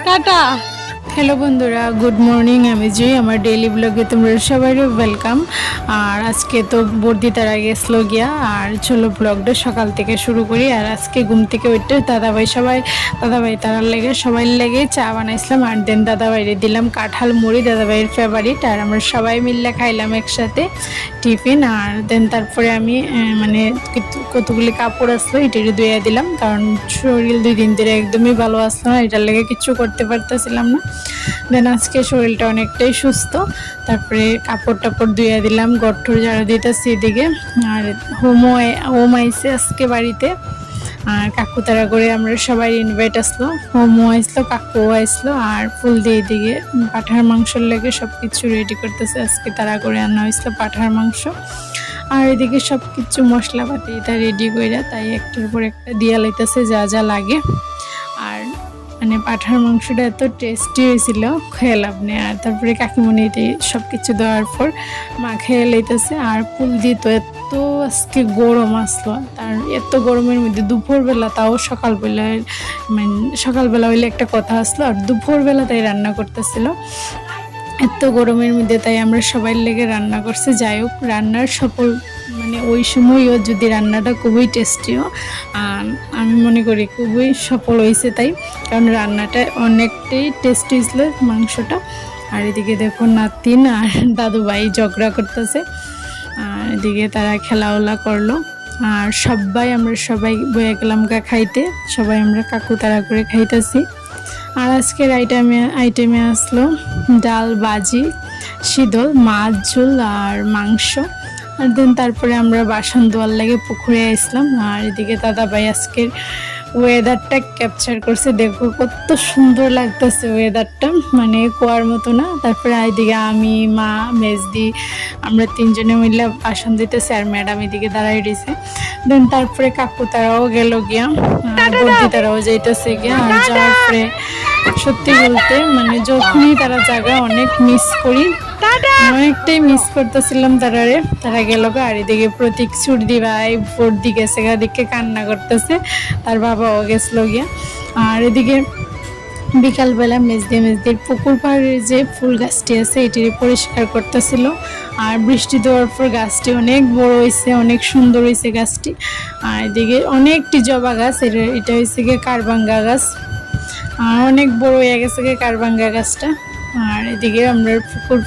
Tata. Hello বন্ধুরা, good morning. আমি জুই, আমার ডেইলি ব্লগে তোমরা সবাই ওয়েলকাম। আর আজকে তো বর্দি তারা গেছিলো গিয়া, আর চলো ব্লগটা সকাল থেকে শুরু করি। আর আজকে ঘুম থেকে উঠতে দাদাভাই তারার লেগে সবাই লেগে চা বানাইছিলাম, আর দেন দাদাভাইরে দিলাম কাঁঠাল মুড়ি, দাদাভাইয়ের ফেভারিট। আর আমরা সবাই মিললে খাইলাম একসাথে টিফিন। আর দেন তারপরে আমি মানে কতগুলি কাপড় আসলো এটারে ধুয়ে দিলাম, কারণ শরীর 2 দিন ধরে একদমই ভালো আসলো না, এটার লেগে কিচ্ছু করতে পারতেছিলাম না। দেন আজকে শরীরটা অনেকটাই সুস্থ। তারপরে কাপড় টাপড় ধুয়ে দিলাম, গট্টর ঝাড়া দিতেছি এদিকে। আর হোম আইসে আজকে বাড়িতে, আর কাকু তারা করে আমরা সবাই ইনভাইট আসলো। হোমও আসলো, কাকুও আসলো, আর ফুল দিয়ে এদিকে পাঠার মাংসর লেগে সব কিছু রেডি করতেছে। আজকে তারা করে আনা হয়েছিল পাঠার মাংস, আর এদিকে সব কিছু মশলাপাতি এটা রেডি করে তাই একটার পর একটা দিয়া লাইতেছে যা যা লাগে। আর মানে পাঠার মাংসটা এত টেস্টি হয়েছিল, খেয়ে লাভ নেই। আর তারপরে কাকিমণি সব কিছু দেওয়ার পর মা খেয়ে লাইতেছে। আর ফুল দিয়ে তো এত আজকে গরম আসলো, তার এত গরমের মধ্যে দুপুরবেলা, তাও সকালবেলা হইলে একটা কথা আসলো, আর দুপুরবেলা তাই রান্না করতেছিল এত গরমের মধ্যে। তাই আমরা সবাই লেগে রান্না করছি। যাই হোক, রান্নার সফল মানে ওই সময়ও যদি রান্নাটা খুবই টেস্টিও, আমি মনে করি খুবই সফল হয়েছে তাই, কারণ রান্নাটা অনেকটাই টেস্টি ছিল মাংসটা। আর এদিকে দেখো নাতিন আর দাদু ভাই ঝগড়া করতেছে, আর এদিকে তারা খেলাওলা করলো। আর আমরা সবাই বয়ে গেলাম খাইতে, সবাই আমরা কাকু তারা করে খাইতেছি। আর আজকের আইটেমে আসলো ডাল, ভাজি, শীতল মাছ ঝোল আর মাংস। আর দেন তারপরে আমরা বাসন ধোয়ার লাগে পুকুরে আসলাম। আর এদিকে দাদাভাই আজকের ওয়েদারটা ক্যাপচার করছে, দেখো কত সুন্দর লাগতেছে ওয়েদারটা, মানে কুয়ার মতো না। তারপরে এদিকে আমি, মা, মেজদি আমরা 3 জনে মিলে বাসন দিতেছি, আর ম্যাডাম এদিকে দাঁড়াই রয়েছে। দেন তারপরে কাকু তারাও গেল গিয়া, বর্দি তারাও যাইতেছে গিয়া। আর যাওয়ার পরে সত্যি বলতে মানে যখনই তারা জায়গা অনেক মিস করি, অনেকটাই মিস করতেছিলাম তারা গেল। আর এদিকে প্রতীক ছুটি ভাই বর্দি গেছে দিকে কান্না করতেছে, তার বাবাও গেছিল গিয়া। আর এদিকে বিকালবেলা মেজদির পুকুর পাড়ের যে ফুল গাছটি আছে এটি পরিষ্কার করতেছিল। আর বৃষ্টি দেওয়ার পর গাছটি অনেক বড় হয়েছে, অনেক সুন্দর হয়েছে গাছটি। আর এদিকে অনেকটি জবা গাছ, এটা হয়েছে গিয়ে কারবাঙ্গা গাছ, আর অনেক বড় হয়ে গেছে কারবাঙ্গা গাছটা। আর এদিকে আমরা পুকুর